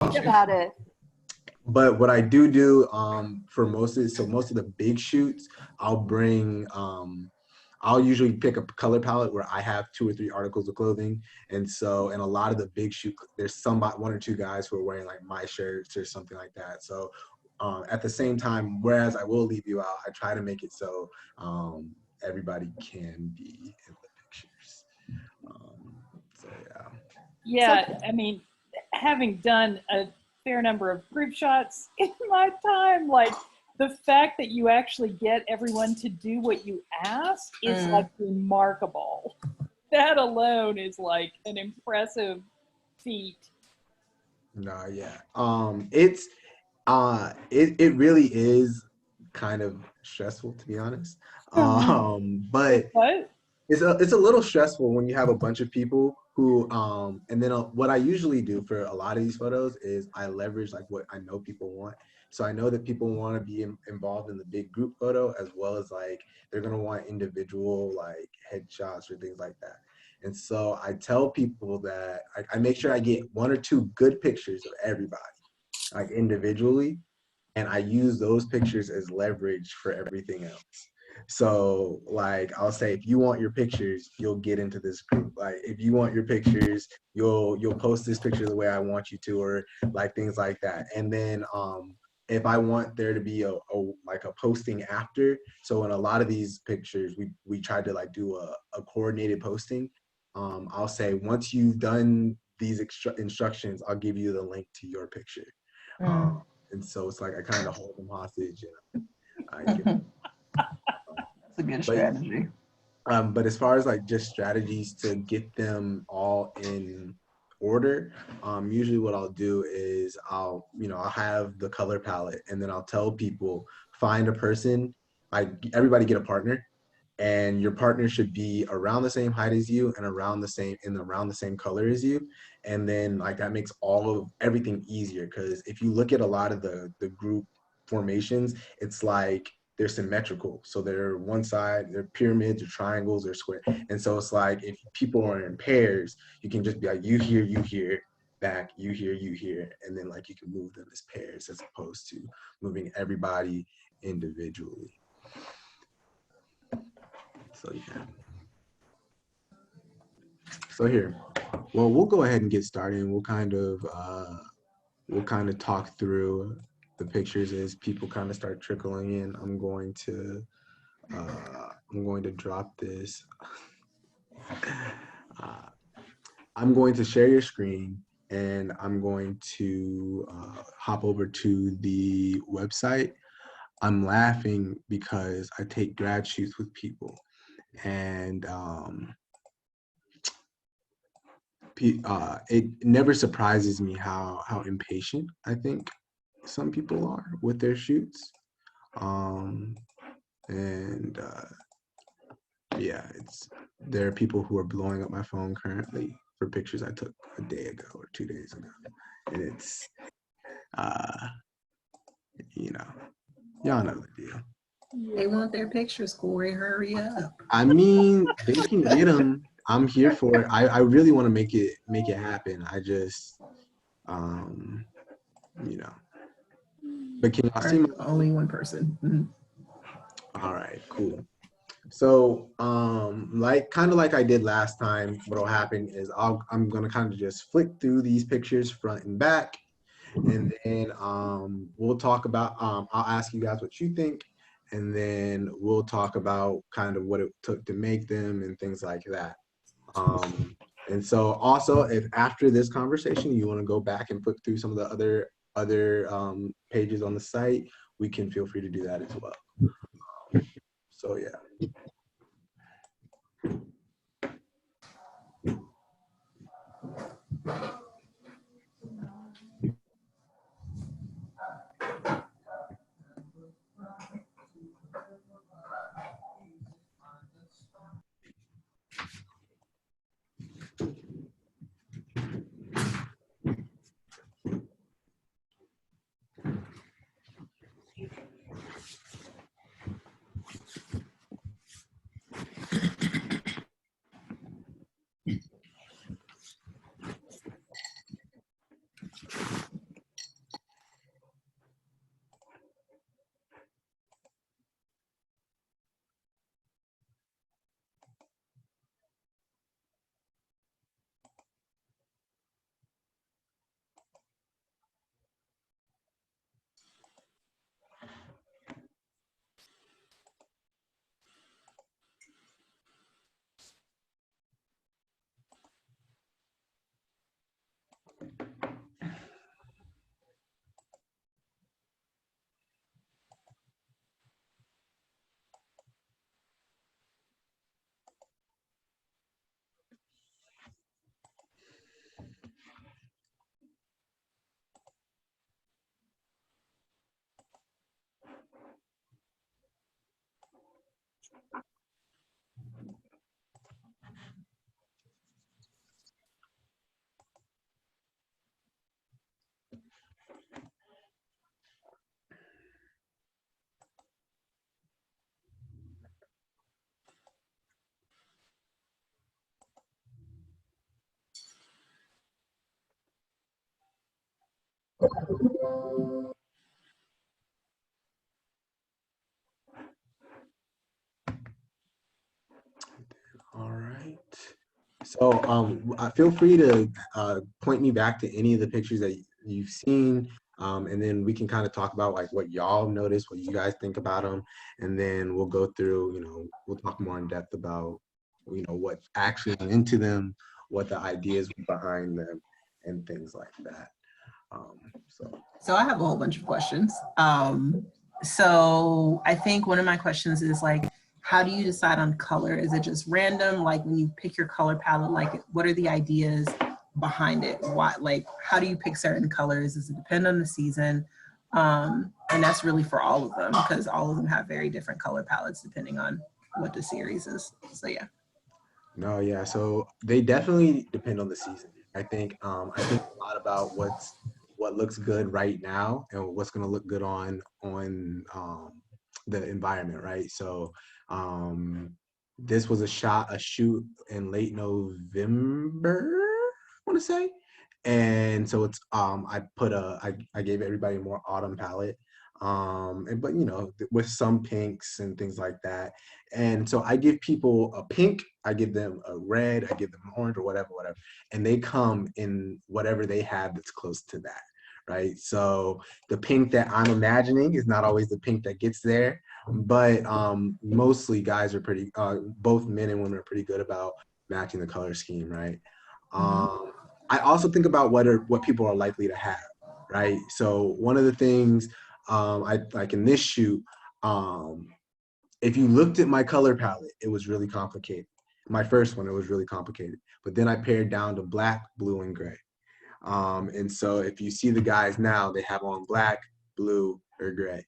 about it. But what I do for most of the big shoots, I'll bring I'll usually pick a color palette where I have 2 or 3 articles of clothing. And so in a lot of the big shoot, there's one or two guys who are wearing like my shirts or something like that. So at the same time, whereas I will leave you out, I try to make it so everybody can be in the pictures. So yeah. Yeah, I mean, having done a fair number of group shots in my time, like the fact that you actually get everyone to do what you ask is like remarkable. That alone is like an impressive feat. No, yeah. It really is kind of stressful, to be honest. But What? it's a little stressful when you have a bunch of people who and then what I usually do for a lot of these photos is I leverage like what I know people want. So I know that people want to be involved in the big group photo as well as like they're gonna want individual like headshots or things like that. And so I tell people that I make sure I get 1 or 2 good pictures of everybody, like individually, and I use those pictures as leverage for everything else. So like I'll say if you want your pictures, you'll get into this group. Like if you want your pictures, you'll post this picture the way I want you to, or like things like that. And then if I want there to be like a posting after, so in a lot of these pictures we tried to like do a coordinated posting. I'll say once you've done these instructions, I'll give you the link to your picture. And so it's like I kind of hold them hostage and I give them. That's a good strategy. But as far as like just strategies to get them all in order, usually what I'll do is I'll have the color palette and then I'll tell people find a person, like everybody get a partner, and your partner should be around the same height as you and around the same color as you. And then like that makes all of everything easier, because if you look at a lot of the group formations, it's like they're symmetrical. So they're one side, they're pyramids or triangles or square. And so it's like if people are in pairs, you can just be like, you here, back, you here. And then like you can move them as pairs as opposed to moving everybody individually. So yeah. So here, well, we'll go ahead and get started. And we'll kind of talk through the pictures as people kind of start trickling in. I'm going to drop this. I'm going to share your screen and I'm going to hop over to the website. I'm laughing because I take grad shoots with people, and it never surprises me how impatient I think some people are with their shoots. And yeah, there are people who are blowing up my phone currently for pictures I took a day ago or 2 days ago, and it's you know, y'all know the deal. They want their pictures, Corey. Hurry up. I mean, they can get them. I'm here for it. I really want to make it happen. I just you know. But can y'all see my only one person? All right, cool. So like kind of like I did last time, what'll happen is I'm gonna kind of just flick through these pictures front and back, and then we'll talk about I'll ask you guys what you think, and then we'll talk about kind of what it took to make them and things like that. And so also if after this conversation you want to go back and flip through some of the other pages on the site, we can feel free to do that as well. So yeah. All right. So feel free to point me back to any of the pictures that you've seen, and then we can kind of talk about like what y'all noticed, what you guys think about them, and then we'll go through, we'll talk more in depth about, what actually went into them, what the ideas behind them, and things like that. So I have a whole bunch of questions. So I think one of my questions is like, how do you decide on color? Is it just random? Like when you pick your color palette, like what are the ideas behind it? Why, like, how do you pick certain colors? Does it depend on the season? And that's really for all of them because all of them have very different color palettes depending on what the series is. So yeah. No, yeah. So they definitely depend on the season. I think a lot about what looks good right now and what's going to look good on the environment, right? So this was a shoot in late November, I want to say, and so it's I gave everybody a more autumn palette, but with some pinks and things like that. And so I give people a pink, I give them a red, I give them orange or whatever, and they come in whatever they have that's close to that, right? So the pink that I'm imagining is not always the pink that gets there, but mostly guys are pretty, both men and women are pretty good about matching the color scheme, right? I also think about what people are likely to have, right? So one of the things I like in this shoot, if you looked at my color palette, it was really complicated. My first one, it was really complicated. But then I pared down to black, blue, and gray. And so if you see the guys now, they have on black, blue, or gray.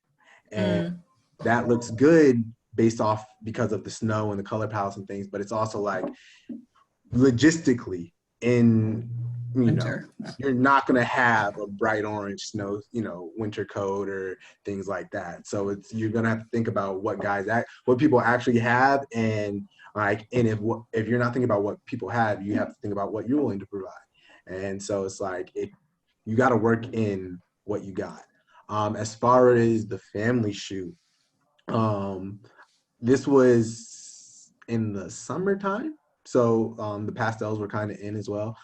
And that looks good because of the snow and the color palettes and things, but it's also like logistically in winter, you're not going to have a bright orange snow, winter coat or things like that. So you're going to have to think about what people actually have. And if you're not thinking about what people have, you have to think about what you're willing to provide. And so it's like, you got to work in what you got. As far as the family shoot, this was in the summertime. So the pastels were kind of in as well.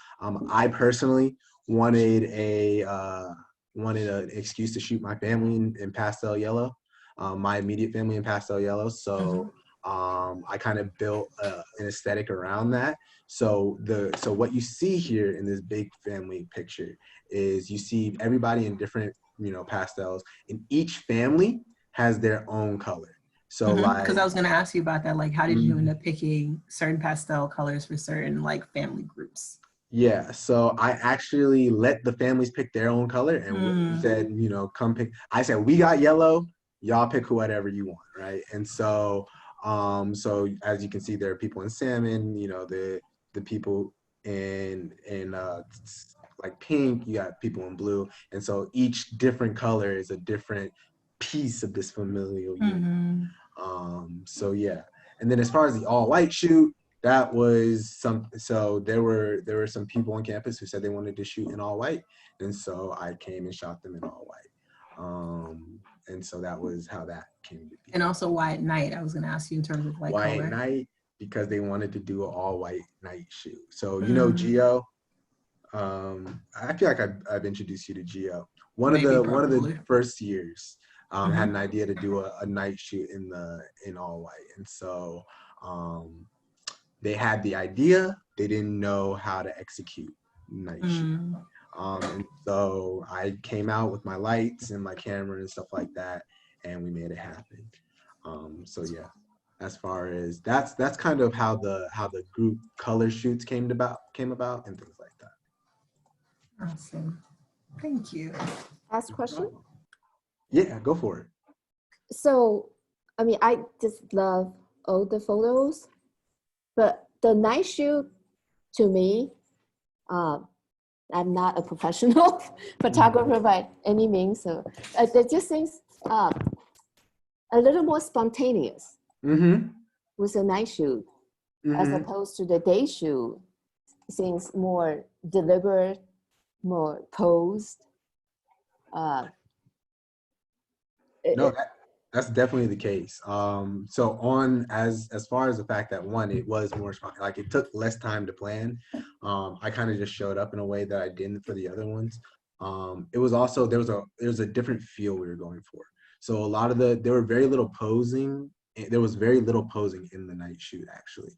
I personally wanted an excuse to shoot my family in pastel yellow, my immediate family in pastel yellow. So I kind of built an aesthetic around that. So what you see here in this big family picture is you see everybody in different pastels, and each family has their own color. So because I was going to ask you about that, like how did you end up picking certain pastel colors for certain like family groups? Yeah, so I actually let the families pick their own color and said, come pick. I said, we got yellow, y'all pick whatever you want, right? And so so as you can see, there are people in salmon, the people in like pink, you got people in blue, and so each different color is a different piece of this familial unit. So yeah, and then as far as the all white shoot, that was so there were some people on campus who said they wanted to shoot in all white, and so I came and shot them in all white. And so that was how that came to be. And also why at night? I was going to ask you in terms of like why color. at night, because they wanted to do an all white night shoot. So Geo, I feel like I've introduced you to Geo. One of the first years had an idea to do a night shoot in all white, and so they had the idea, they didn't know how to execute night shoot. And so I came out with my lights and my camera and stuff like that, and we made it happen. So yeah, as far as that's kind of how the group color shoots came about and things like that. Awesome. Thank you. Ask question? Yeah, go for it. So, I mean, I just love all the photos, but the night shoot, to me, I'm not a professional photographer by any means, so it just seems a little more spontaneous with a night shoot, as opposed to the day shoot. Seems more deliberate, more posed. No, that's definitely the case. So on as far as the fact that one, it was more like it took less time to plan. I kind of just showed up in a way that I didn't for the other ones. It was also there was a different feel we were going for. So a lot of there were very little posing. There was very little posing in the night shoot actually.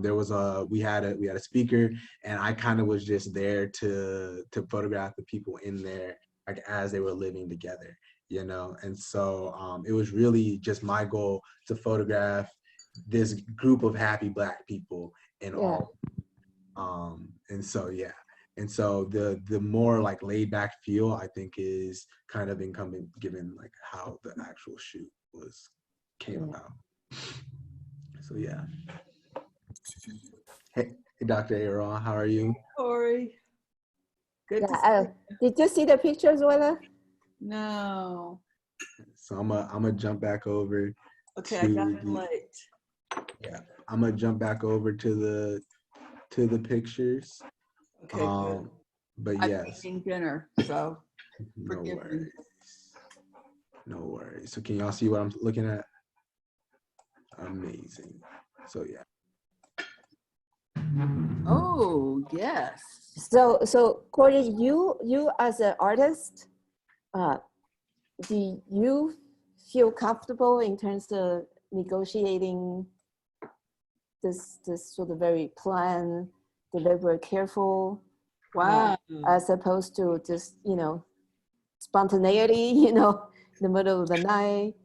There was we had a speaker, and I kind of was just there to photograph the people in there like as they were living together, you know. And so it was really just my goal to photograph this group of happy Black people in Yeah. all. And so yeah, and so the more like laid back feel I think is kind of incumbent given like how the actual shoot came about. So yeah. Hey, Dr. Aaron, how are you? Corey. Good to see Yeah. you. Did you see the pictures, Willa? No. So I'm gonna jump back over Okay, to I got in late. I'm gonna jump back over to the pictures. Okay, good. But I'm yes, eating dinner, so no forgive me. worries. No worries. So can y'all see what I'm looking at? Amazing. So yeah. Oh, yes. So Corey, you as an artist, do you feel comfortable in terms of negotiating this sort of very planned, deliberate, careful, Wow. as opposed to just, you know, spontaneity, you know, in the middle of the night?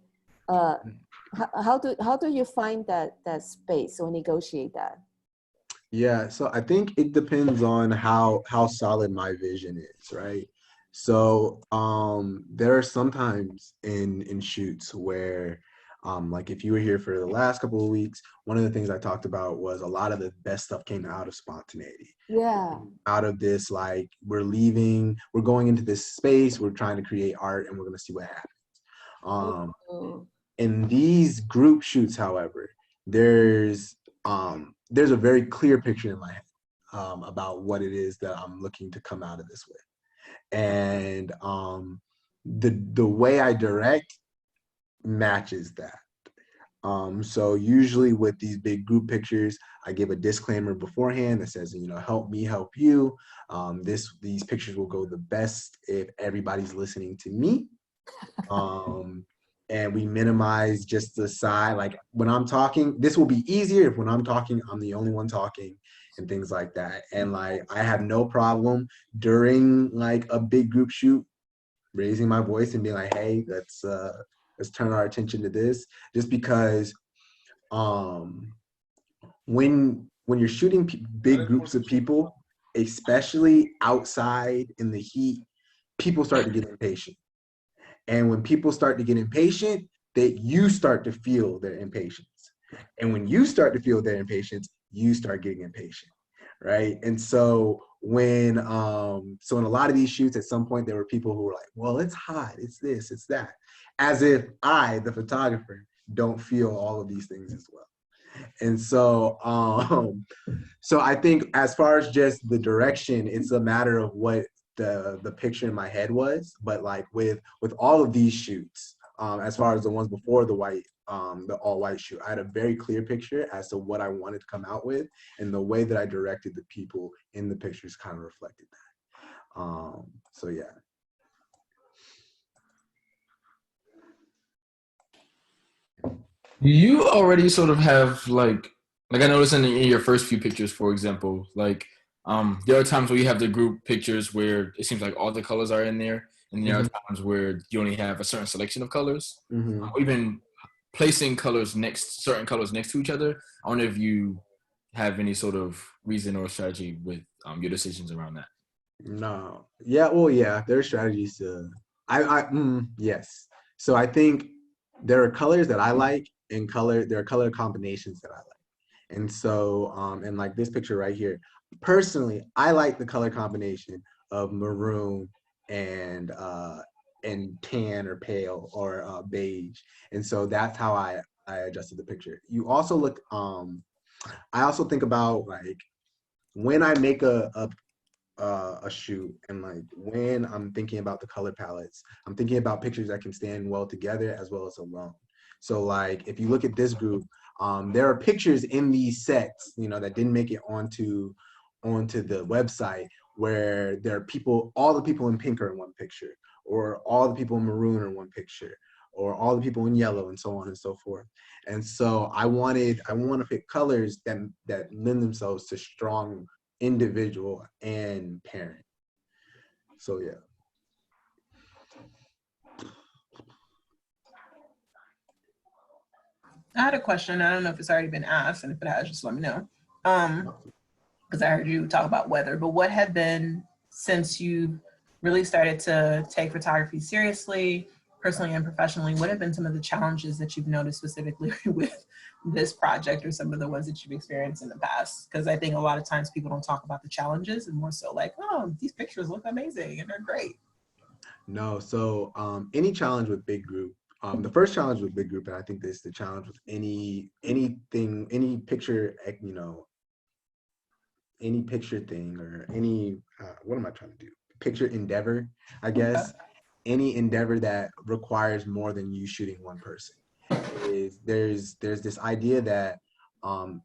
How do you find that space or negotiate that? Yeah, so I think it depends on how solid my vision is, right? So there are sometimes in shoots where like if you were here for the last couple of weeks, one of the things I talked about was a lot of the best stuff came out of spontaneity. Yeah. Out of this, like we're going into this space, we're trying to create art, and we're gonna see what happens. Oh, In these group shoots, however, there's a very clear picture in my head about what it is that I'm looking to come out of this with. And the way I direct matches that. So usually with these big group pictures, I give a disclaimer beforehand that says, you know, help me help you. These pictures will go the best if everybody's listening to me. And we minimize just the side. Like when I'm talking, this will be easier if when I'm talking, I'm the only one talking and things like that. And like, I have no problem during like a big group shoot, raising my voice and being like, hey, let's turn our attention to this, just because when you're shooting big groups of people, especially outside in the heat, people start to get impatient. And when people start to get impatient, you start to feel their impatience. And when you start to feel their impatience, you start getting impatient, right? And so when in a lot of these shoots, at some point there were people who were like, well, it's hot, it's this, it's that, as if I, the photographer, don't feel all of these things as well. And so so I think as far as just the direction, it's a matter of what the picture in my head was. But like with all of these shoots, as far as the ones before the all white shoot, I had a very clear picture as to what I wanted to come out with, and the way that I directed the people in the pictures kind of reflected that. So yeah. Do you already sort of have like I noticed in your first few pictures, for example, like there are times where you have the group pictures where it seems like all the colors are in there, and there are times where you only have a certain selection of colors, or even placing certain colors next to each other. I wonder if you have any sort of reason or strategy with your decisions around that. No. Yeah. Well, yeah. There are strategies to. Yes. So I think there are colors that I like, and there are color combinations that I like. And so, and like this picture right here, personally, I like the color combination of maroon and tan or pale or beige. And so that's how I adjusted the picture. You also look. I also think about like when I make a a shoot, and like when I'm thinking about the color palettes, I'm thinking about pictures that can stand well together as well as alone. So like if you look at this group, there are pictures in these sets, you know, that didn't make it onto the website, where there are people, all the people in pink are in one picture, or all the people in maroon are in one picture, or all the people in yellow, and so on and so forth. And so I want to pick colors that lend themselves to strong individual and parent. So yeah. I had a question. I don't know if it's already been asked, and if it has, just let me know. Because I heard you talk about weather, but what have been, since you really started to take photography seriously, personally and professionally, what have been some of the challenges that you've noticed specifically with this project, or some of the ones that you've experienced in the past? Because I think a lot of times people don't talk about the challenges, and more so like, oh, these pictures look amazing and they're great. No, so any challenge with big group, the first challenge with big group, and I think this is the challenge with anything, any picture, you know, any picture thing, or any what am I trying to do? Picture endeavor, I guess. Any endeavor that requires more than you shooting one person, is there's this idea that how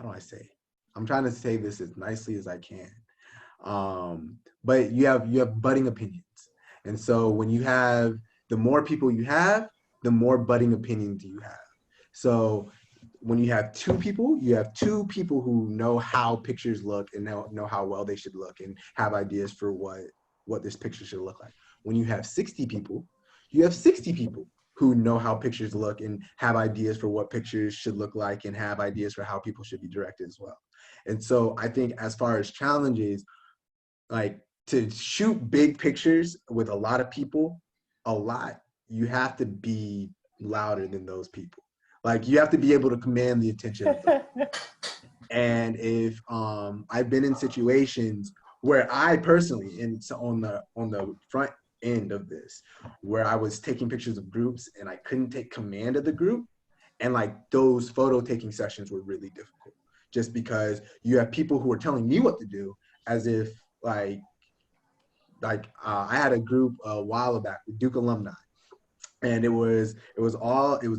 do I say? I'm trying to say this as nicely as I can. But you have budding opinions. And so when you have, the more people you have, the more budding opinions you have. So when you have two people who know how pictures look, and know how well they should look, and have ideas for what this picture should look like. When you have 60 people, you have 60 people who know how pictures look and have ideas for what pictures should look like, and have ideas for how people should be directed as well. And so I think as far as challenges, like to shoot big pictures with a lot of people, you have to be louder than those people. Like you have to be able to command the attention of them. And if I've been in situations where I personally, and so on the front end of this, where I was taking pictures of groups and I couldn't take command of the group, and like those photo taking sessions were really difficult, just because you have people who are telling me what to do, as if like I had a group a while back with Duke alumni, and it was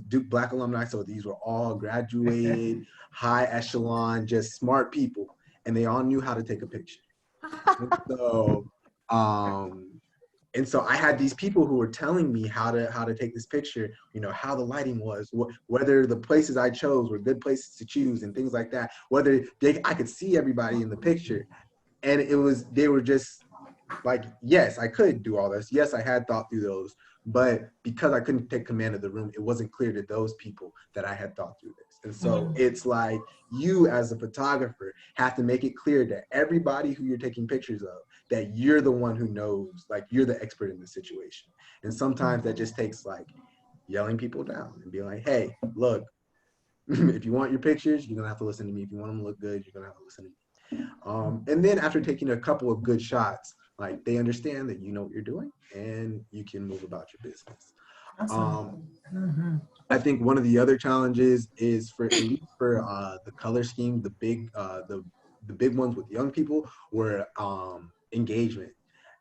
Duke Black alumni, so these were all graduated, high echelon, just smart people, and they all knew how to take a picture. And so I had these people who were telling me how to take this picture, you know, how the lighting was, whether the places I chose were good places to choose, and things like that, whether I could see everybody in the picture. And they were just like, yes, I could do all this. Yes, I had thought through those, but because I couldn't take command of the room, it wasn't clear to those people that I had thought through this. And so it's like, you as a photographer have to make it clear to everybody who you're taking pictures of that you're the one who knows, like you're the expert in the situation. And sometimes that just takes like yelling people down and being like, hey, look, if you want your pictures, you're gonna have to listen to me. If you want them to look good, you're gonna have to listen to me. And then after taking a couple of good shots, like they understand that you know what you're doing and you can move about your business. Awesome. I think one of the other challenges is for the color scheme, the big ones with young people were engagement.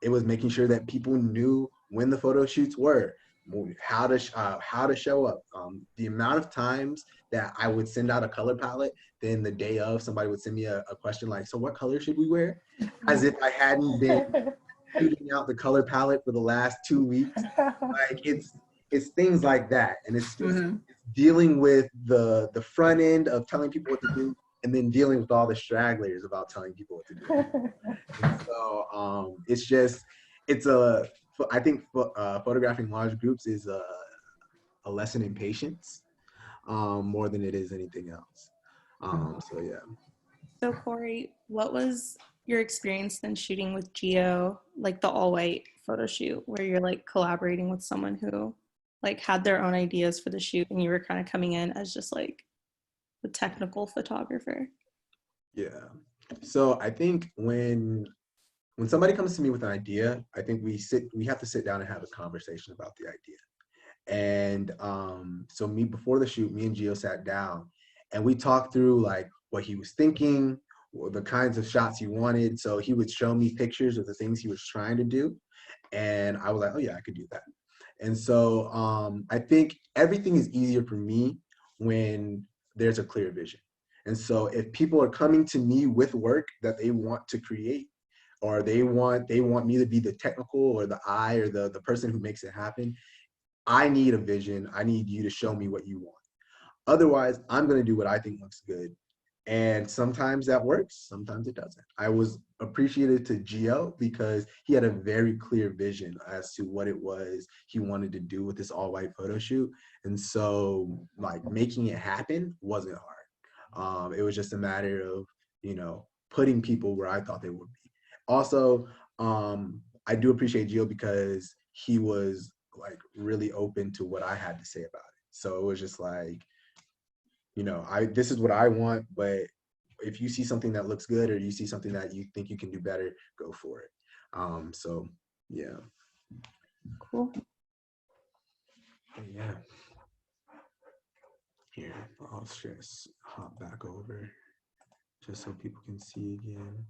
It was making sure that people knew when the photo shoots were, how to show up. The amount of times that I would send out a color palette, then the day of somebody would send me a question like, so what color should we wear? As if I hadn't been shooting out the color palette for the last 2 weeks. Like it's things like that. And it's just it's dealing with the front end of telling people what to do, and then dealing with all the stragglers about telling people what to do. And so I think photographing large groups is a lesson in patience, more than it is anything else. So yeah. So Corey, what was your experience then shooting with Geo, like the all white photo shoot, where you're like collaborating with someone who like had their own ideas for the shoot, and you were kind of coming in as just like the technical photographer? Yeah. So I think when somebody comes to me with an idea, I think we have to sit down and have a conversation about the idea. And so before the shoot, me and Gio sat down and we talked through like what he was thinking, the kinds of shots he wanted. So he would show me pictures of the things he was trying to do, and I was like, oh yeah, I could do that. And so I think everything is easier for me when there's a clear vision. And so if people are coming to me with work that they want to create, or they want me to be the technical or the eye or the person who makes it happen, I need a vision. I need you to show me what you want. Otherwise, I'm going to do what I think looks good. And sometimes that works, sometimes it doesn't. I was appreciative to Gio because he had a very clear vision as to what it was he wanted to do with this all-white photo shoot. And so like making it happen wasn't hard. It was just a matter of, putting people where I thought they would be. Also, I do appreciate Gio because he was like really open to what I had to say about it. So it was just like, this is what I want, but if you see something that looks good or you see something that you think you can do better, go for it. So yeah. Cool. Yeah. Here, I'll just hop back over just so people can see again.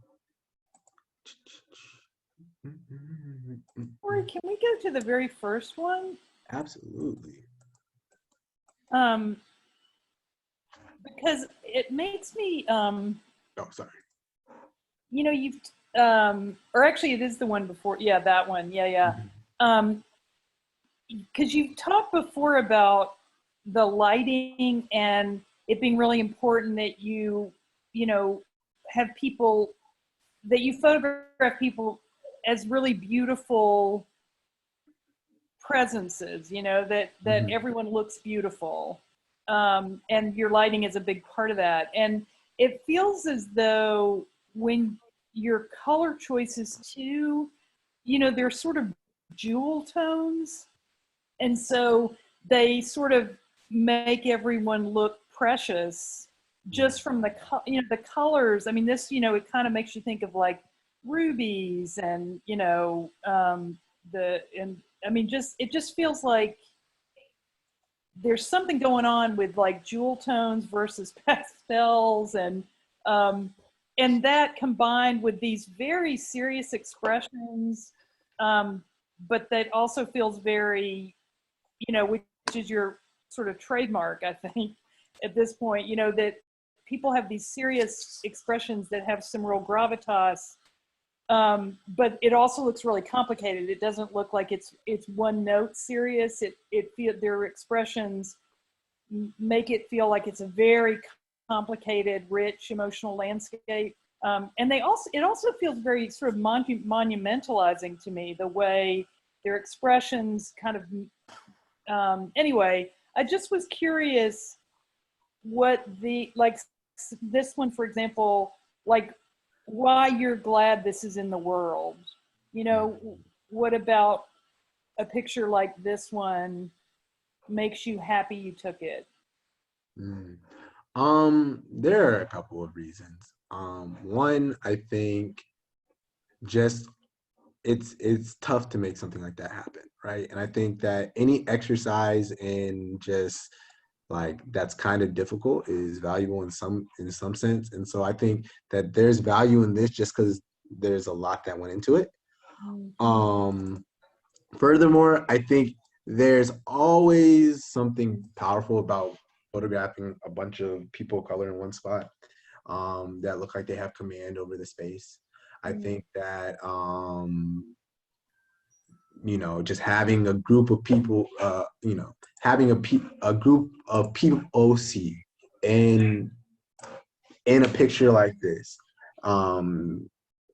Corey, can we go to the very first one? Absolutely. Because it makes me, Oh, sorry. you've, or actually it is the one before. Yeah, that one. Yeah. Because you've talked before about the lighting and it being really important that you have people, that you photograph people as really beautiful presences, that everyone looks beautiful. And your lighting is a big part of that. And it feels as though when your color choices too, they're sort of jewel tones. And so they sort of make everyone look precious just from the colors. I mean, this, it kind of makes you think of like rubies and, it just feels like there's something going on with like jewel tones versus pastels, and that combined with these very serious expressions, but that also feels very, which is your sort of trademark, I think, at this point, that people have these serious expressions that have some real gravitas, but it also looks really complicated. It doesn't look like it's one note serious. Their expressions make it feel like it's a very complicated, rich, emotional landscape. And it also feels very sort of monumentalizing to me, the way their expressions kind of, anyway, I just was curious what this one, for example, like why you're glad this is in the world. What about a picture like this one makes you happy you took it? There are a couple of reasons. One, I think just it's tough to make something like that happen, right? And I think that any exercise in just like that's kind of difficult is valuable in some sense. And so I think that there's value in this just because there's a lot that went into it. Furthermore, I think there's always something powerful about photographing a bunch of people of color in one spot that look like they have command over the space. I think that just having a group of people, having a group of POC in a picture like this,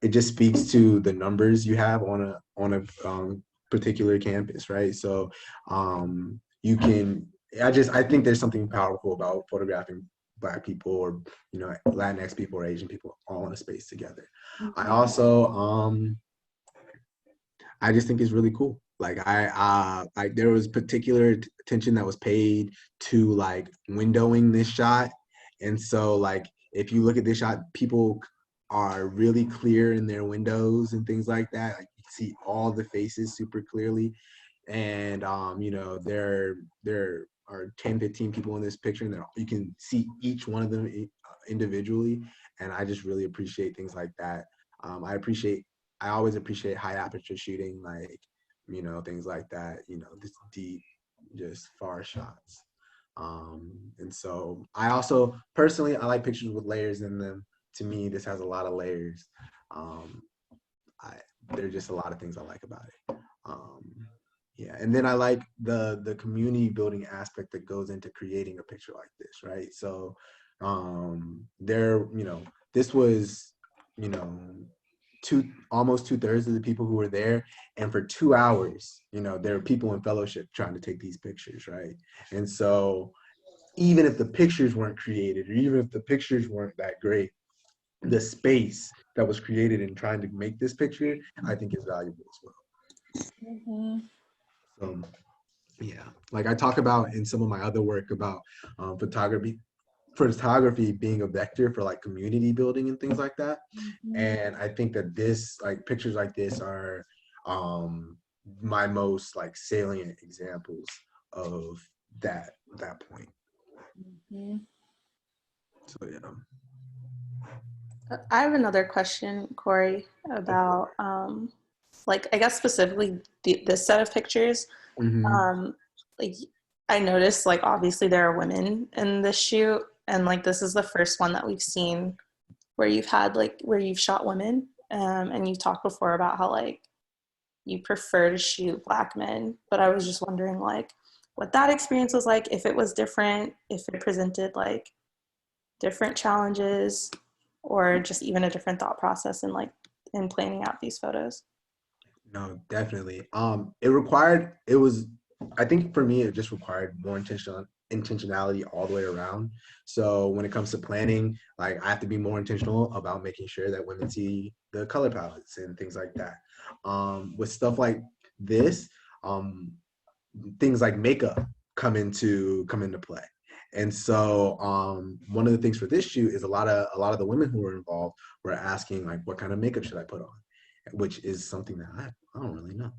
it just speaks to the numbers you have on a particular campus, right? So I think there's something powerful about photographing Black people or Latinx people or Asian people all in a space together. I also I just think it's really cool. Like there was particular attention that was paid to like windowing this shot, and so like if you look at this shot, people are really clear in their windows and things like that. Like you see all the faces super clearly, and they're are 10, 15 people in this picture, and you can see each one of them individually. And I just really appreciate things like that. I always appreciate high aperture shooting, like, things like that, this deep, just far shots. And so I also, personally, I like pictures with layers in them. To me, this has a lot of layers. There are just a lot of things I like about it. Yeah, and then I like the community building aspect that goes into creating a picture like this, right? So this was, almost 2/3 of the people who were there, and for 2 hours, there were people in fellowship trying to take these pictures, right? And so even if the pictures weren't created, or even if the pictures weren't that great, the space that was created in trying to make this picture, I think is valuable as well. Mm-hmm. So yeah, like I talk about in some of my other work about photography being a vector for like community building and things like that. And I think that pictures like this are my most like salient examples of that point. Mm-hmm. So yeah. I have another question, Corey, about like I guess specifically this set of pictures. Mhm. Like I noticed, like obviously there are women in this shoot, and like this is the first one that we've seen where you've shot women, and you talked before about how like you prefer to shoot Black men, but I was just wondering like what that experience was like, if it was different, if it presented like different challenges, or just even a different thought process in planning out these photos. No, definitely. I think for me, it just required more intentionality all the way around. So when it comes to planning, like I have to be more intentional about making sure that women see the color palettes and things like that. With stuff like this, things like makeup come into play. And so one of the things for this shoot is a lot of the women who were involved were asking like, what kind of makeup should I put on? Which is something that I don't really know.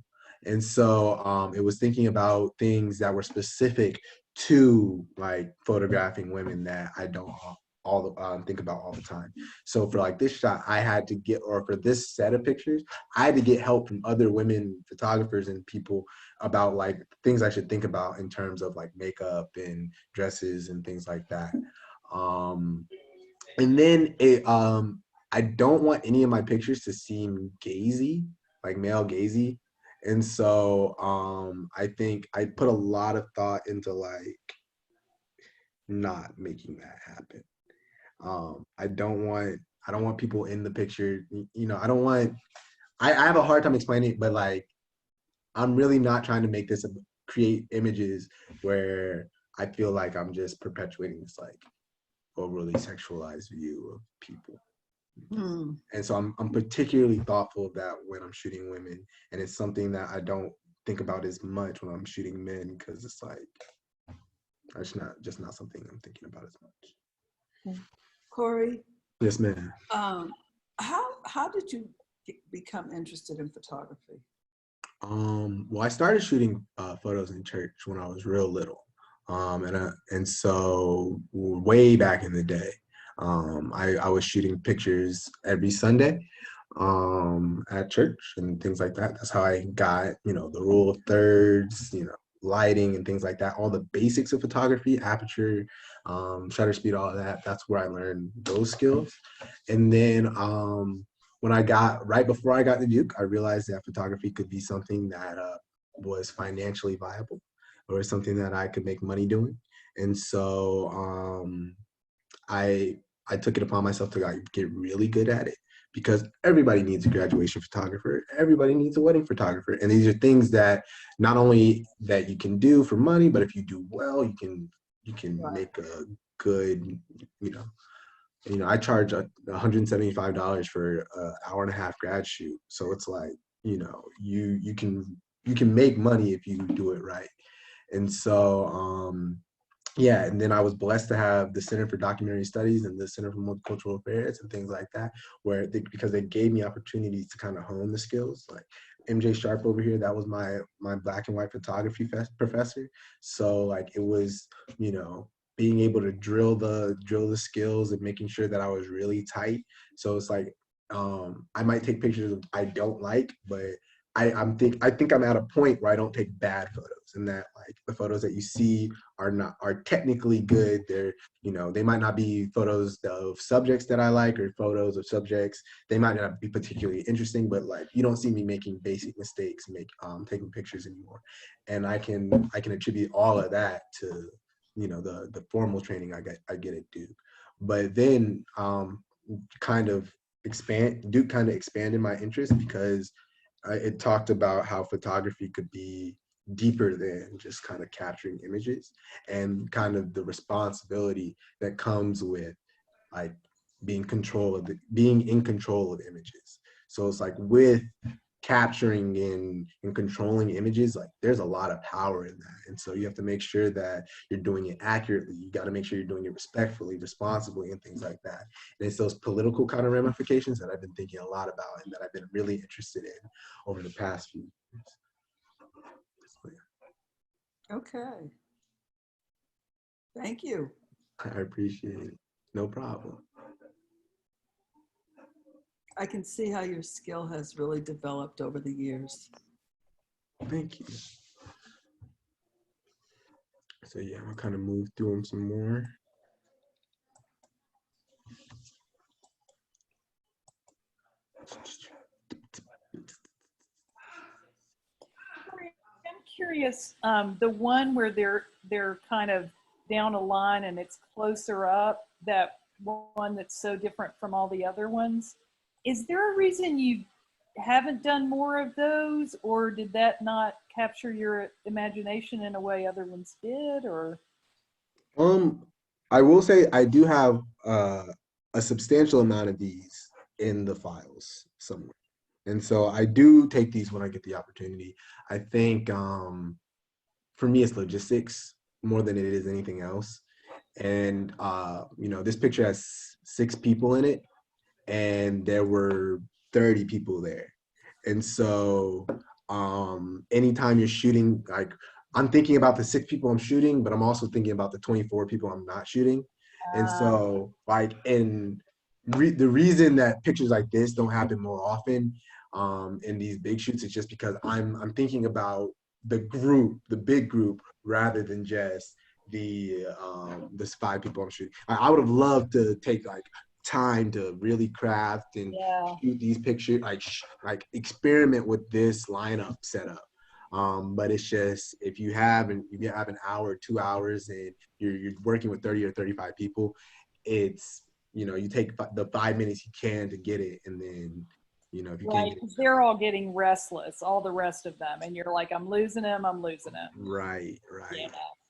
And so it was thinking about things that were specific to like photographing women that I don't think about all the time. So for like this shot, for this set of pictures, I had to get help from other women photographers and people about like things I should think about in terms of like makeup and dresses and things like that. And then I don't want any of my pictures to seem gazy, like male gazy. And so I think I put a lot of thought into like not making that happen. I don't want people in the picture, I have a hard time explaining it, but like I'm really not trying to create images where I feel like I'm just perpetuating this like overly sexualized view of people. And so I'm particularly thoughtful of that when I'm shooting women, and it's something that I don't think about as much when I'm shooting men, because it's like it's not something I'm thinking about as much. Corey, Yes, ma'am. how did you become interested in photography? Well, I started shooting photos in church when I was real little, and so way back in the day, I was shooting pictures every Sunday at church and things like that. That's how I got, the rule of thirds, lighting and things like that, all the basics of photography, aperture, shutter speed, all of that. That's where I learned those skills. And then right before I got to Duke, I realized that photography could be something that was financially viable, or something that I could make money doing. And so I took it upon myself to get really good at it, because everybody needs a graduation photographer. Everybody needs a wedding photographer. And these are things that not only that you can do for money, but if you do well, you can make a good, I charge $175 for an hour-and-a-half grad shoot. So it's like, you can make money if you do it right. And so, yeah, and then I was blessed to have the Center for Documentary Studies and the Center for Multicultural Affairs and things like that, because they gave me opportunities to kind of hone the skills. Like MJ Sharp over here, that was my black and white photography professor. So like it was, you know, being able to drill the skills and making sure that I was really tight. So it's like I might take pictures I don't like, but I think I'm at a point where I don't take bad photos, and that like the photos that you see are technically good. They're, you know, they might not be photos of subjects that I like, or photos of subjects. They might not be particularly interesting, but like you don't see me making basic mistakes, taking pictures anymore. And I can attribute all of that to, you know, the formal training I get at Duke. But then Duke kind of expanded my interest because it talked about how photography could be deeper than just kind of capturing images, and kind of the responsibility that comes with like being in control of images. So it's like with capturing and controlling images, like there's a lot of power in that. And so you have to make sure that you're doing it accurately. You got to make sure you're doing it respectfully, responsibly, and things like that. And it's those political kind of ramifications that I've been thinking a lot about, and that I've been really interested in over the past few years. So, yeah. Okay. Thank you. I appreciate it. No problem. I can see how your skill has really developed over the years. Thank you. So yeah, I'll kind of move through them some more. I'm curious, the one where they're kind of down a line and it's closer up, that one that's so different from all the other ones. Is there a reason you haven't done more of those, or did that not capture your imagination in a way other ones did, or? I will say I do have a substantial amount of these in the files somewhere. And so I do take these when I get the opportunity. I think for me, it's logistics more than it is anything else. And, you know, this picture has 6 people in it, and there were 30 people there. And so anytime you're shooting, like I'm thinking about the 6 people I'm shooting, but I'm also thinking about the 24 people I'm not shooting. And so like, the reason that pictures like this don't happen more often in these big shoots is just because I'm thinking about the group, the big group, rather than just the 5 people I'm shooting. I would have loved to take like time to really craft and shoot these pictures, like experiment with this lineup setup. But it's just, if you have an hour, 2 hours, and you're working with 30 or 35 people, it's, you know, you take the 5 minutes you can to get it, and then, you know, if you can't get it, because they're all getting restless, all the rest of them, and you're like, I'm losing him. Right.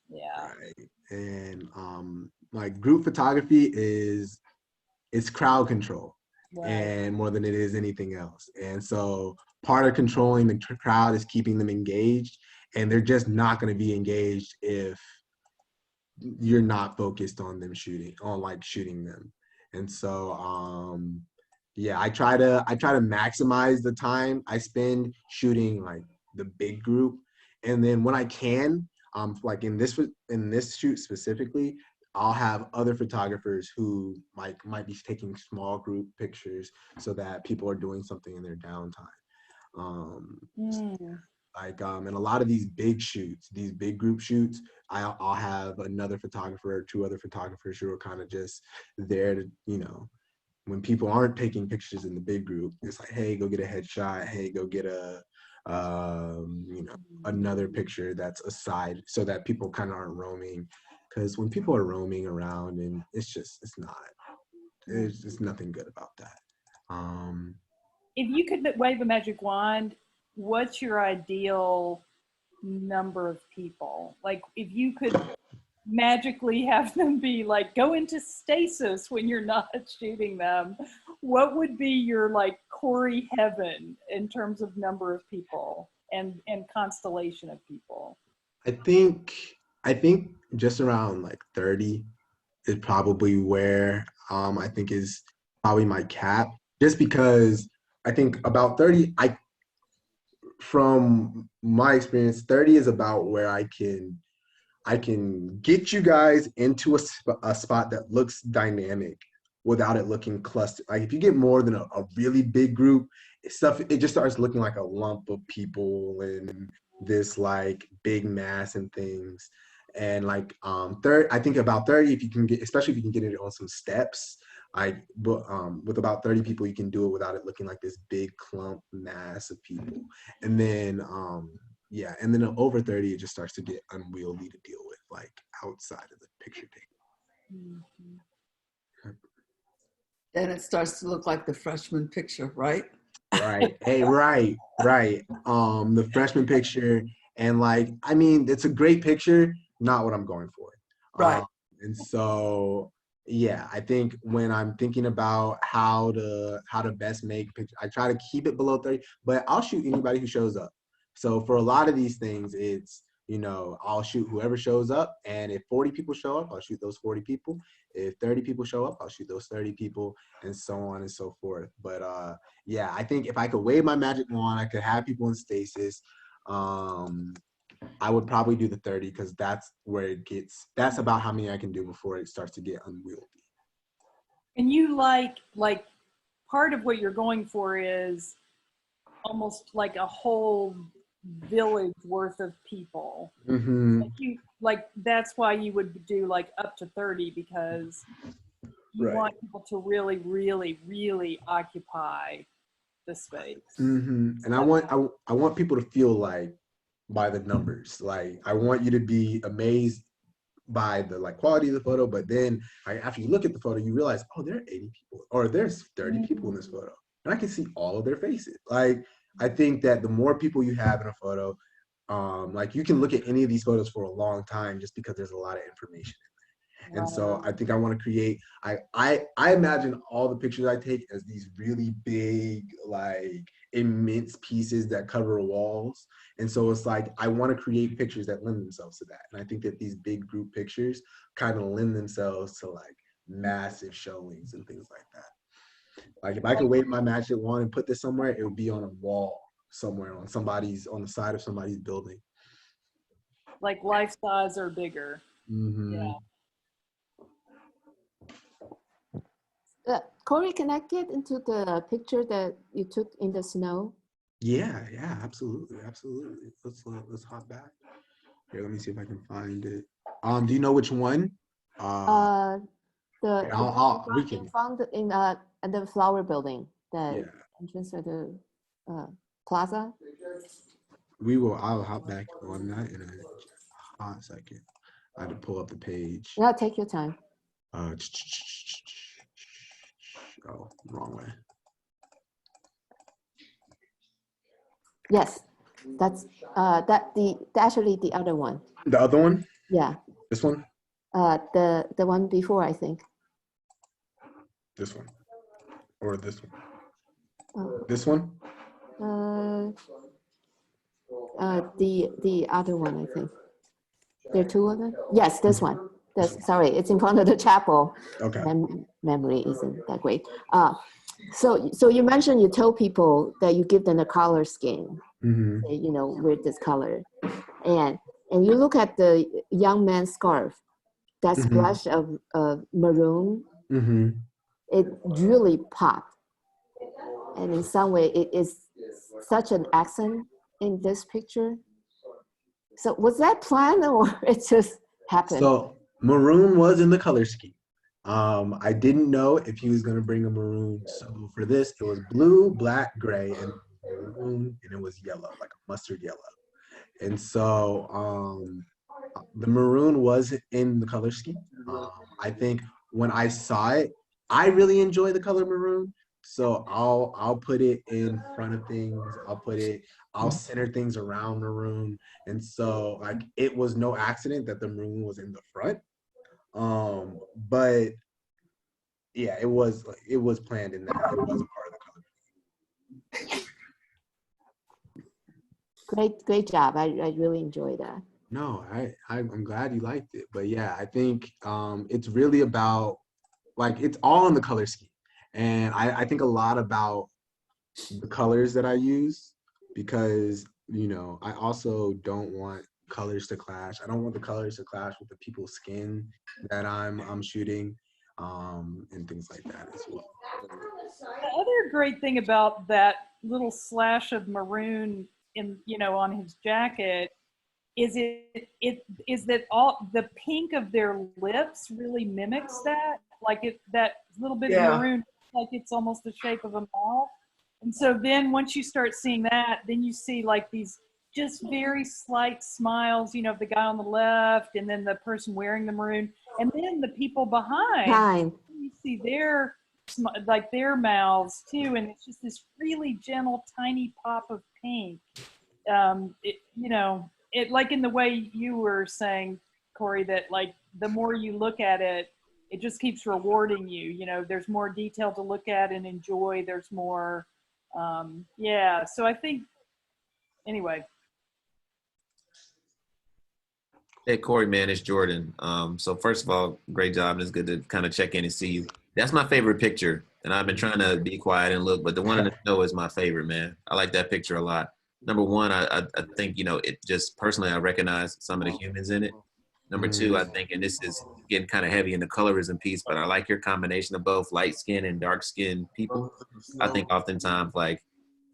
Yeah. Right. And like group photography it's crowd control, Right. and more than it is anything else. And so part of controlling the crowd is keeping them engaged, and they're just not going to be engaged if you're not focused on shooting them. And so yeah, I try to maximize the time I spend shooting like the big group. And then when I can, like in this shoot specifically, I'll have other photographers who might be taking small group pictures, so that people are doing something in their downtime. And a lot of these big shoots, these big group shoots, I'll have another photographer or 2 other photographers who are kind of just there to, you know, when people aren't taking pictures in the big group, it's like, hey, go get a headshot. Hey, go get a, you know, another picture that's aside, so that people kind of aren't roaming. Because when people are roaming around, and there's just nothing good about that. If you could wave a magic wand, what's your ideal number of people? Like, if you could magically have them be like, go into stasis when you're not shooting them, what would be your like Corey heaven in terms of number of people and constellation of people? I think just around like 30 is probably where I think is probably my cap, just because I think about 30, from my experience, 30 is about where I can get you guys into a spot that looks dynamic without it looking clustered. Like if you get more than a really big group, it just starts looking like a lump of people and this like big mass and things. And like I think about 30, if you can get, especially if you can get it on some steps, with about 30 people, you can do it without it looking like this big clump mass of people. And then yeah, and then over 30, it just starts to get unwieldy to deal with, like outside of the picture table. Then it starts to look like the freshman picture, right? Right. Hey, right. The freshman picture, and like, I mean, it's a great picture, not what I'm going for. Right. And so, yeah, I think when I'm thinking about how to best make pictures, I try to keep it below 30, but I'll shoot anybody who shows up. So for a lot of these things, it's, I'll shoot whoever shows up, and if 40 people show up, I'll shoot those 40 people. If 30 people show up, I'll shoot those 30 people, and so on and so forth. But yeah, I think if I could wave my magic wand, I could have people in stasis. I would probably do the 30 because that's that's about how many I can do before it starts to get unwieldy. And you like part of what you're going for is almost like a whole village worth of people. Mm-hmm. That's why you would do like up to 30, because you Right. want people to really, really, really occupy the space. Mm-hmm. And I want people to feel like by the numbers. Like I want you to be amazed by the like quality of the photo, but then after you look at the photo, you realize, oh, there are 80 people, or there's 30 people in this photo, and I can see all of their faces. Like I think that the more people you have in a photo, like you can look at any of these photos for a long time just because there's a lot of information in there. And so I think I want to create, I imagine all the pictures I take as these really big, like immense pieces that cover walls. And so it's like, I want to create pictures that lend themselves to that. And I think that these big group pictures kind of lend themselves to like massive showings and things like that. Like if I could wave my magic wand and put this somewhere, it would be on a wall somewhere on the side of somebody's building. Like life size or bigger. Mm-hmm. Yeah. Corey, can I get into the picture that you took in the snow? Yeah, absolutely. Let's hop back. Here, let me see if I can find it. Do you know which one? We can found in the flower building, the Yeah. entrance of the plaza. I'll hop back on that in a hot second. I had to pull up the page. No, take your time. Oh, wrong way. Yes, that's actually the other one. The other one? Yeah. This one? The one before, I think. This one? Or this one? Oh. This one? The other one, I think. There are two of them? Yes, this one. Sorry, it's in front of the chapel. Okay. Memory isn't that great. So you mentioned you told people that you give them a color scheme, Mm-hmm. with this color. And you look at the young man's scarf, that Mhm. splash of maroon, Mm-hmm. it really popped. And in some way, it is such an accent in this picture. So was that planned or it just happened? So maroon was in the color scheme. I didn't know if he was going to bring a maroon. So for this, it was blue, black, gray, and maroon, and it was yellow, like a mustard yellow. And so the maroon was in the color scheme. I think when I saw it, I really enjoy the color maroon. So I'll put it in front of things. I'll center things around maroon. And so like it was no accident that the maroon was in the front. But yeah, it was planned in that. It was a part of the color. Great job. I really enjoy that. No, I'm glad you liked it. But yeah, I think it's really about, like, it's all in the color scheme. And I think a lot about the colors that I use because I also don't want colors to clash. I don't want the colors to clash with the people's skin that I'm shooting, and things like that as well. The other great thing about that little slash of maroon on his jacket is it is that all the pink of their lips really mimics that, that little bit Yeah. of maroon, like it's almost the shape of a mouth. And so then once you start seeing that, then you see like these just very slight smiles, of the guy on the left and then the person wearing the maroon, and then the people behind, Time. you see their mouths too, and it's just this really gentle tiny pop of pink. It like in the way you were saying, Corey, that like the more you look at it, it just keeps rewarding you. There's more detail to look at and enjoy. There's more, so I think, anyway. Hey, Corey, man, it's Jordan. So first of all, great job. It's good to kind of check in and see you. That's my favorite picture, and I've been trying to be quiet and look, but the one in the snow is my favorite, man. I like that picture a lot. Number one, I think, it just personally, I recognize some of the humans in it. Number two, I think, and this is getting kind of heavy in the colorism piece, but I like your combination of both light skin and dark skin people. I think oftentimes, like,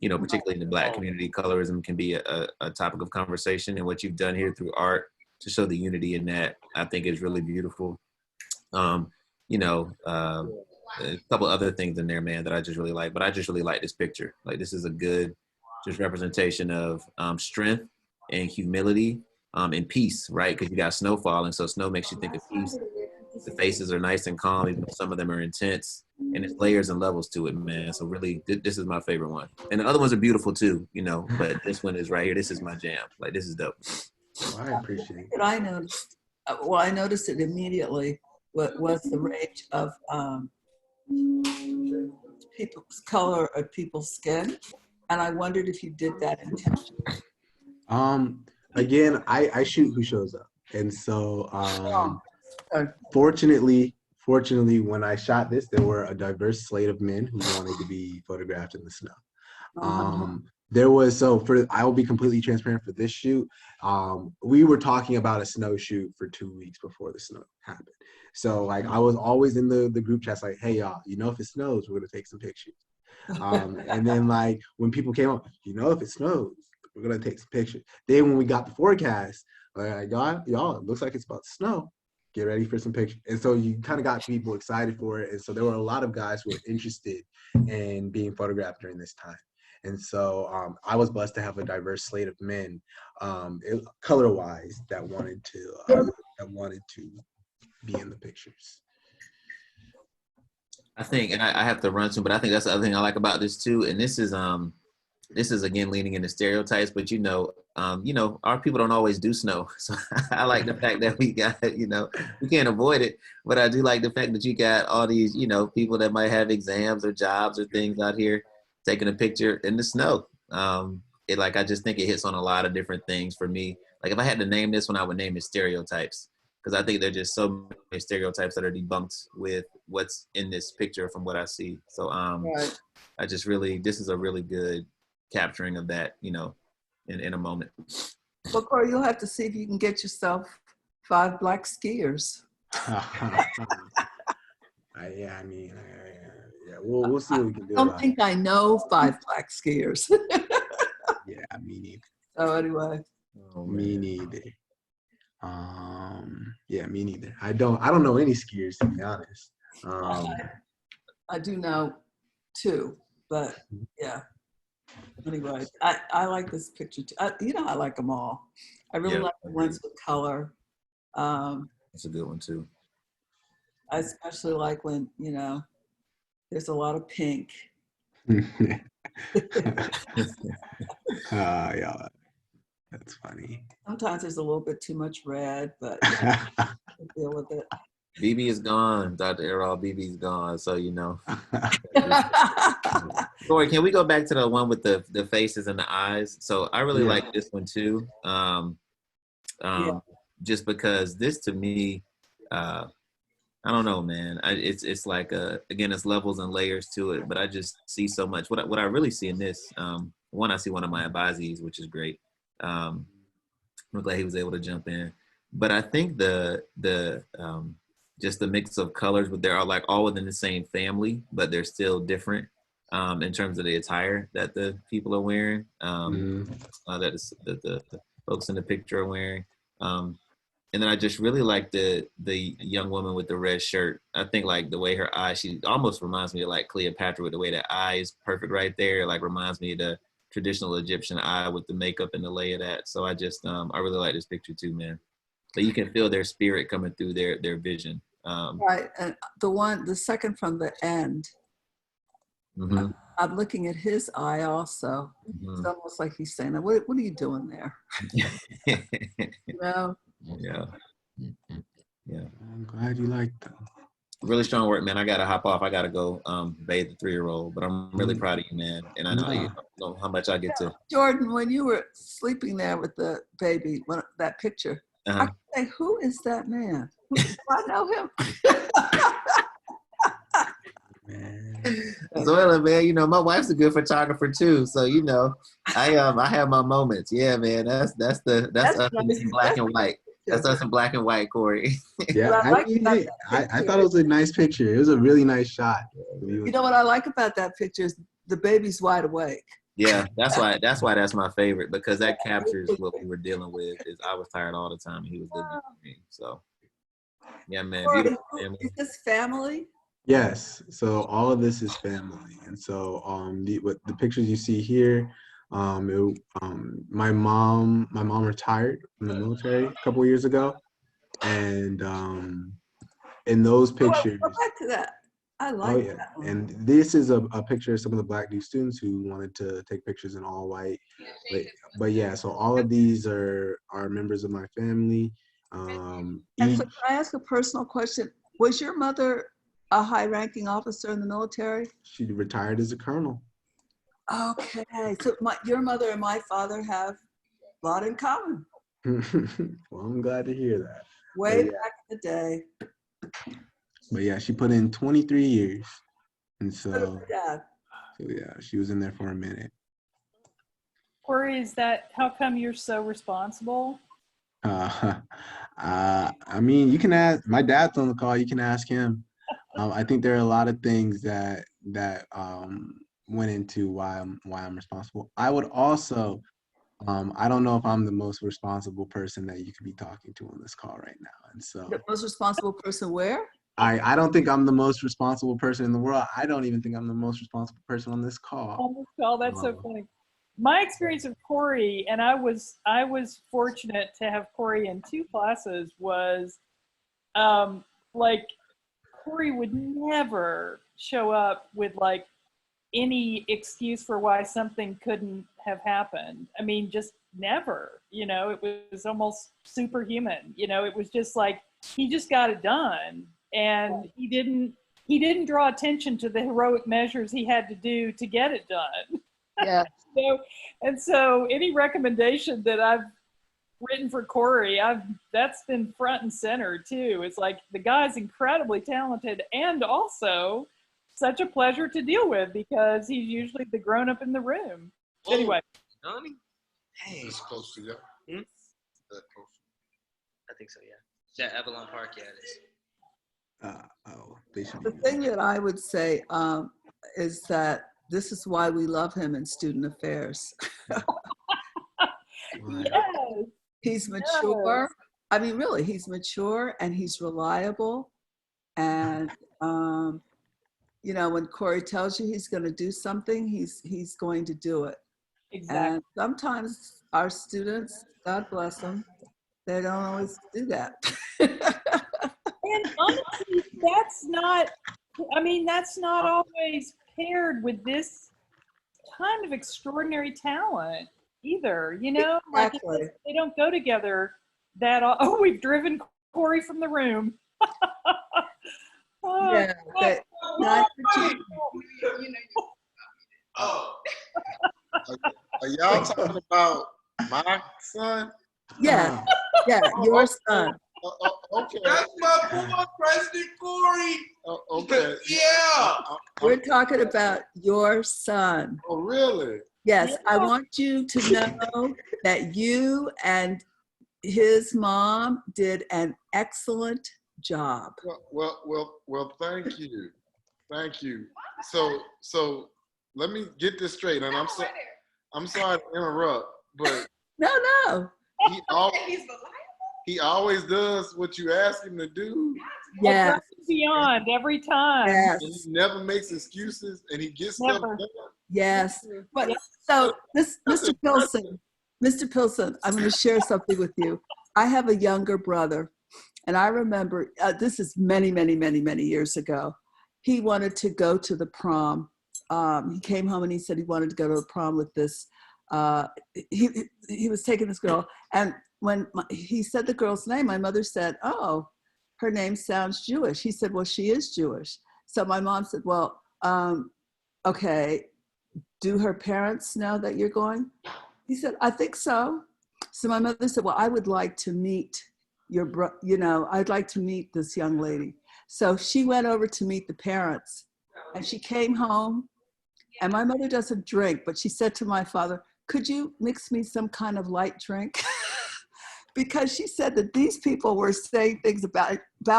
particularly in the Black community, colorism can be a topic of conversation, and what you've done here through art to show the unity in that, I think is really beautiful. A couple other things in there, man, that I just really like, but I just really like this picture. Like, this is a good just representation of strength and humility and peace, right? Because you got snow falling, so snow makes you think of peace. The faces are nice and calm, even though some of them are intense, and there's layers and levels to it, man. So really, this is my favorite one. And the other ones are beautiful too, but this one is right here. This is my jam. Like, this is dope. Well, I appreciate it. But I noticed, I noticed it immediately, what was the range of people's color or people's skin. And I wondered if you did that intentionally. Again, I shoot who shows up. And so fortunately, when I shot this, there were a diverse slate of men who wanted to be photographed in the snow. There was, I will be completely transparent for this shoot. We were talking about a snow shoot for 2 weeks before the snow happened. So like, I was always in the group chats like, hey y'all, if it snows, we're gonna take some pictures. And then like, when people came up, if it snows, we're gonna take some pictures. Then when we got the forecast, like, y'all, it looks like it's about to snow. Get ready for some pictures. And so you kind of got people excited for it. And so there were a lot of guys who were interested in being photographed during this time. And so I was blessed to have a diverse slate of men, color-wise, that wanted to be in the pictures. I think, and I have to run soon, but I think that's the other thing I like about this too. And this is again leaning into stereotypes, but our people don't always do snow. So I like the fact that we got, we can't avoid it, but I do like the fact that you got all these, people that might have exams or jobs or things out here taking a picture in the snow. I just think it hits on a lot of different things for me. Like, if I had to name this one, I would name it stereotypes, because I think there are just so many stereotypes that are debunked with what's in this picture from what I see. So Right. I just really, this is a really good capturing of that, in a moment. Well, Corey, you'll have to see if you can get yourself 5 black skiers. We'll see what we can do. I don't think I know 5 black skiers. Yeah, me neither. So anyway. Me neither. Yeah, me neither. I don't know any skiers, to be honest. I do know 2, but yeah. Anyway, I like this picture too. I like them all. I really like the ones with color. That's a good one too. I especially like when, there's a lot of pink. Yeah, that's funny. Sometimes there's a little bit too much red, but deal with it. BB is gone, Dr. Errol. BB's gone, so Corey, can we go back to the one with the faces and the eyes? So I really like this one too. Just because this to me, I don't know, man. It's like again, it's levels and layers to it, but I just see so much. What I really see in this, one, I see one of my advisees, which is great. I'm glad he was able to jump in. But I think the just the mix of colors, but they're all like all within the same family, but they're still different in terms of the attire that the people are wearing. That the folks in the picture are wearing. And then I just really like the young woman with the red shirt. I think like the way her eyes, she almost reminds me of like Cleopatra with the way that eye is perfect right there. Like reminds me of the traditional Egyptian eye with the makeup and the lay of that. So I just, I really like this picture too, man. So you can feel their spirit coming through their vision. Right, and the second from the end, Mhm. I'm looking at his eye also. It's almost like he's saying, what are you doing there? You know? Yeah. Yeah. I'm glad you liked them. Really strong work, man. I gotta hop off. I gotta go bathe the 3-year-old, but I'm really proud of you, man. And I know you know how much I get to. Jordan, when you were sleeping there with the baby, that picture, I could say, who is that man? Do I know him? Zoila, man, you know my wife's a good photographer too, so you know I have my moments. Yeah, man, that's us in black and white. That's us in black and white, Corey. Yeah, I thought it was a nice picture. It was a really nice shot. You know what I like about that picture is the baby's wide awake. Yeah, that's why that's my favorite, because that captures what we were dealing with. Is I was tired all the time, and he was living with me. So, yeah, man, beautiful family. Is this family? Yes. So all of this is family, and so the pictures you see here, my mom retired from the military a couple of years ago, and in those pictures. Go back to that. I like that one. And this is a picture of some of the Black Duke students who wanted to take pictures in all white. But yeah, so all of these are members of my family. And so can I ask a personal question? Was your mother a high-ranking officer in the military? She retired as a colonel. Okay, so your mother and my father have a lot in common. Well, I'm glad to hear that. Way back in the day. But yeah, she put in 23 years. And so yeah, she was in there for a minute. Corey, is that how come you're so responsible? I mean, you can ask, my dad's on the call, you can ask him. I think there are a lot of things that went into why I'm responsible. I would also, I don't know if I'm the most responsible person that you could be talking to on this call right now. And so the most responsible person where? I don't think I'm the most responsible person in the world. I don't even think I'm the most responsible person on this call. On this call, that's so funny. My experience of Corey, and I was fortunate to have Corey in 2 classes, was like Corey would never show up with like any excuse for why something couldn't have happened. I mean, just never, you know, it was almost superhuman. You know, it was just like, he just got it done. And he didn't draw attention to the heroic measures he had to do to get it done. Yeah. So any recommendation that I've written for Corey, that's been front and center too. It's like the guy's incredibly talented and also such a pleasure to deal with because he's usually the grown up in the room. Anyway. Donnie? Hey. It's close to you. Hmm? That close. I think so, yeah. Yeah, Avalon Park, yeah, it is. The thing that I would say is that this is why we love him in student affairs. Yes. He's mature. I mean, really, he's mature and he's reliable. And, you know, when Corey tells you he's going to do something, he's going to do it. Exactly. And sometimes our students, God bless them, they don't always do that. And honestly, that's not always paired with this kind of extraordinary talent either, you know? Exactly. Like they don't go together that oh, we've driven Corey from the room. Oh, yeah. Are y'all talking about my son? Yeah, yeah, your son. Okay. That's my boy, President Corey. Okay. Yeah. We're talking about your son. Oh, really? Yes, I Yeah. want you to know that you and his mom did an excellent job. Well, thank you. Thank you. So let me get this straight. And I'm sorry to interrupt, but No. he always, he always does what you ask him to do. Yes. Above and beyond every time. And he Yes. never makes excuses and he gets stuff Never. done. Yes. But Yeah. so this, Mr. Pilson, I'm going to share something with you. I have a younger brother, and I remember this is many, many, many, many years ago. He wanted to go to the prom. He came home and he said he wanted to go to the prom with this. He was taking this girl, and when he said the girl's name, my mother said, "Oh, her name sounds Jewish." He said, "Well, she is Jewish." So my mom said, "Well, okay. Do her parents know that you're going?" He said, "I think so." So my mother said, "Well, I would like to meet I'd like to meet this young lady." So she went over to meet the parents, and she came home, and my mother doesn't drink, but she said to my father, "Could you mix me some kind of light drink?" Because she said that these people were saying things about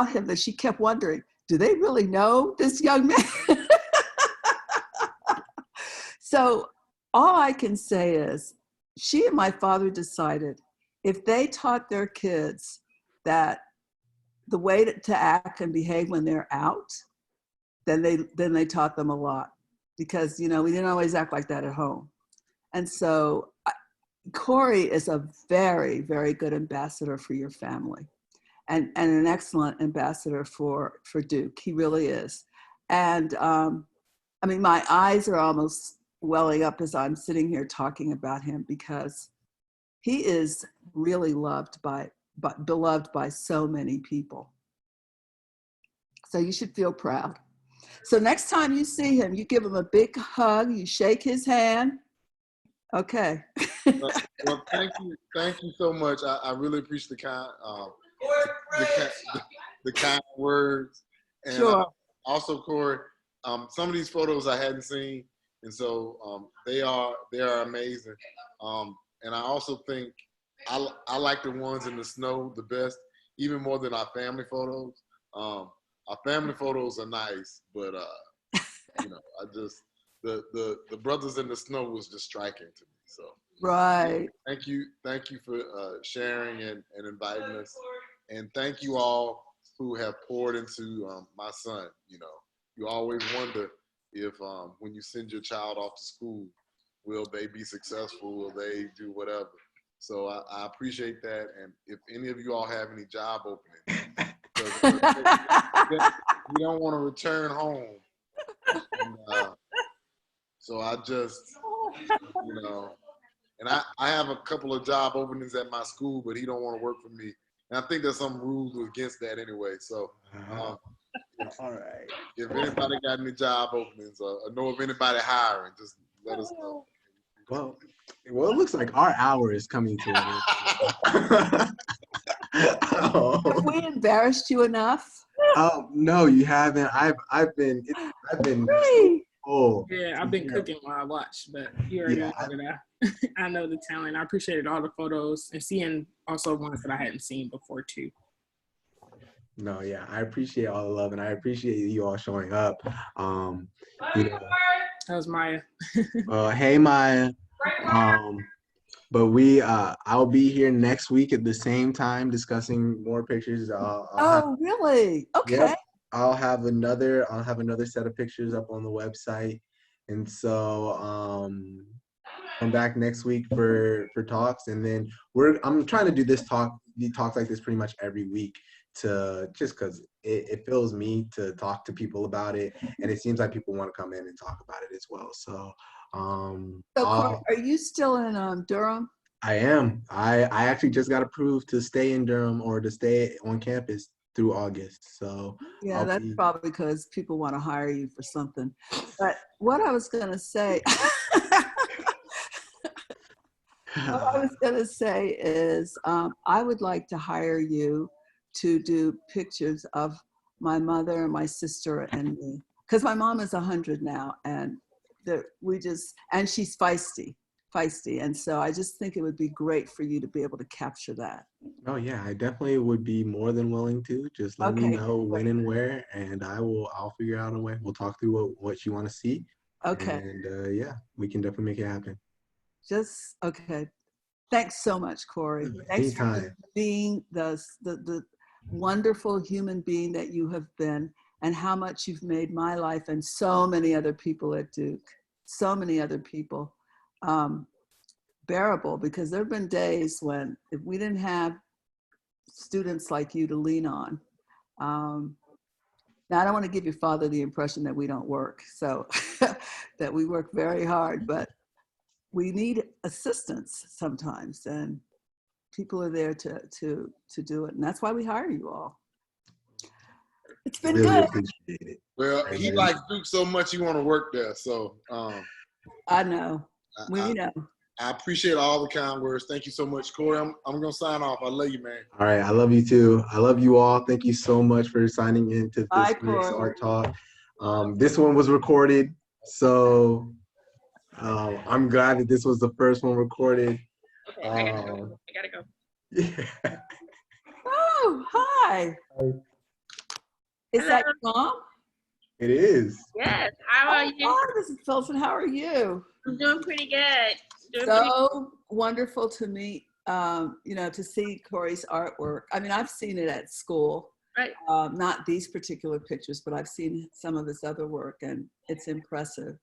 him that she kept wondering, do they really know this young man? So all I can say is she and my father decided if they taught their kids that the way to act and behave when they're out, then they taught them a lot, because we didn't always act like that at home. And so Corey is a very, very good ambassador for your family, and an excellent ambassador for Duke. He really is. And I mean, my eyes are almost welling up as I'm sitting here talking about him, because he is really beloved by so many people. So you should feel proud. So next time you see him, you give him a big hug, you shake his hand. Okay. Well, thank you so much. I really appreciate the kind words. And Sure. also, Corey, some of these photos I hadn't seen, and so they are amazing. And I also think I like the ones in the snow the best, even more than our family photos. Our family photos are nice, but I just the brothers in the snow was just striking to me. So Right. thank you for sharing and inviting us, and thank you all who have poured into my son. You always wonder if when you send your child off to school, will they be successful? Will they do whatever? So I appreciate that, and if any of you all have any job openings, we don't want to return home. And, so I just, and I have a couple of job openings at my school, but he don't want to work for me. And I think there's some rules against that anyway. So, All right. if anybody got any job openings or know of anybody hiring, just let us know. Well, it looks like our hour is coming to an end. Have we embarrassed you enough? No, you haven't. I've been. Really? Oh. Yeah, I've been cooking while I watch, but you already know that I know the talent. I appreciated all the photos and seeing also ones that I hadn't seen before too. No, yeah, I appreciate all the love, and I appreciate you all showing up. That was Maya. Hey Maya. But I'll be here next week at the same time discussing more pictures. Really? Okay. Yep, I'll have another set of pictures up on the website, and so come back next week for talks, and then I'm trying to do talks like this pretty much every week, just because it fills me to talk to people about it, and it seems like people want to come in and talk about it as well. So Corey, are you still in Durham? I am. I actually just got approved to stay in Durham, or to stay on campus through August. So yeah, that's probably because people want to hire you for something. But what I was going to say, is I would like to hire you to do pictures of my mother and my sister and me, because my mom is 100 now, and that we just, and she's feisty. And so I just think it would be great for you to be able to capture that. Oh yeah, I definitely would be more than willing to. Just let me Okay. know when and where, and I'll figure out a way. We'll talk through what you want to see. Okay. And yeah, we can definitely make it happen. Just, okay. Thanks so much, Corey. Thanks for Anytime. being the wonderful human being that you have been, and how much you've made my life and so many other people at Duke, so many other people, bearable, because there have been days when if we didn't have students like you to lean on. Now, I don't want to give your father the impression that we don't work, so that we work very hard, but we need assistance sometimes, and people are there to do it, and that's why we hire you all. It's been Really good. appreciate it. Well, he likes Duke so much he want to work there. So I know. We know. I appreciate all the kind words. Thank you so much, Corey. I'm gonna sign off. I love you, man. All right, I love you too. I love you all. Thank you so much for signing in to Bye, this week's Corey. Art Talk. This one was recorded, so I'm glad that this was the first one recorded. Okay, I gotta go. Yeah. Oh, hi. Is that your mom? It is. Yes. How are you? Hi, this is Philson. How are you? I'm doing pretty good. So wonderful to meet, to see Corey's artwork. I mean, I've seen it at school. Right. Not these particular pictures, but I've seen some of his other work, and it's impressive.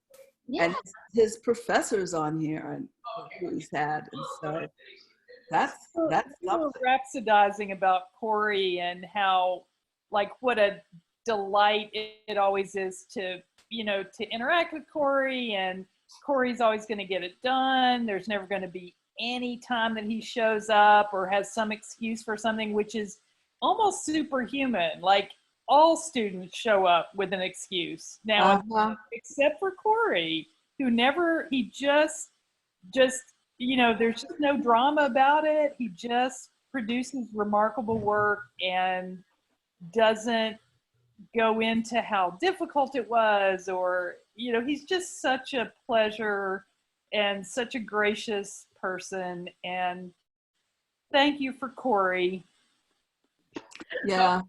Yeah. And his professors on here, and who he's had, and so that's You were something. rhapsodizing about Corey and how, like, what a delight it always is to interact with Corey, and Corey's always going to get it done. There's never going to be any time that he shows up or has some excuse for something, which is almost superhuman. Like, all students show up with an excuse now, except for Corey, who never, he just, there's just no drama about it. He just produces remarkable work and doesn't go into how difficult it was, or he's just such a pleasure and such a gracious person. And thank you for Corey. Yeah.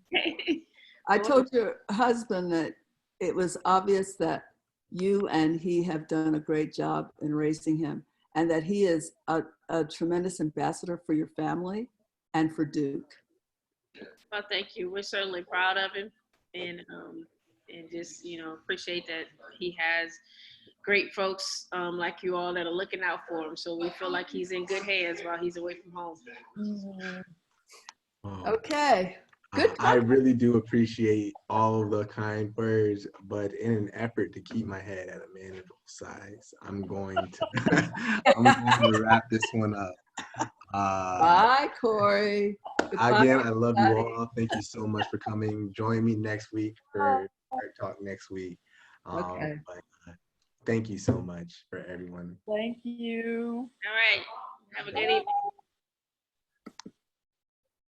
I told your husband that it was obvious that you and he have done a great job in raising him, and that he is a tremendous ambassador for your family and for Duke. Well, thank you. We're certainly proud of him, and just appreciate that he has great folks like you all that are looking out for him. So we feel like he's in good hands while he's away from home. Okay. Good. I really do appreciate all of the kind words, but in an effort to keep my head at a manageable size, I'm going to wrap this one up. Bye, Corey. Goodbye, again, I love you everybody. all. Thank you so much for coming. Join me next week for Art Talk next week. Okay. But, thank you so much for everyone. Thank you. All right. Have a good evening.